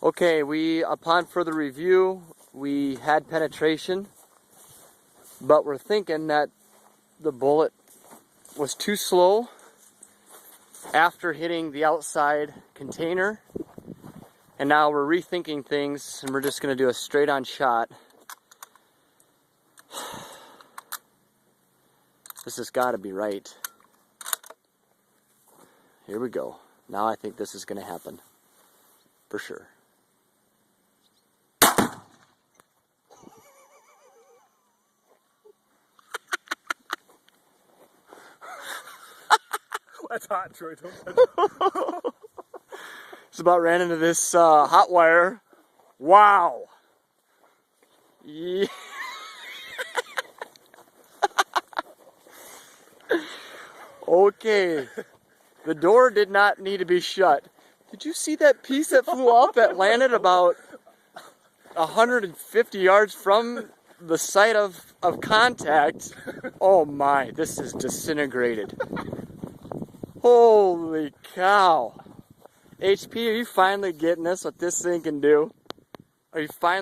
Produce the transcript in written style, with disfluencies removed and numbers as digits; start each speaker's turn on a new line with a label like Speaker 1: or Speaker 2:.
Speaker 1: Okay, upon further review, we had penetration, but we're thinking that the bullet was too slow after hitting the outside container, and now we're rethinking things and we're just going to do a straight on shot. This has got to be right. Here we go. Now I think this is going to happen for sure.
Speaker 2: That's hot, Troy.
Speaker 1: Just about ran into this hot wire. Wow. Yeah. Okay. The door did not need to be shut. Did you see that piece that flew off that landed about 150 yards from the site of contact? Oh my, this is disintegrated. Holy cow. HP, are you finally getting this, what this thing can do? Are you finally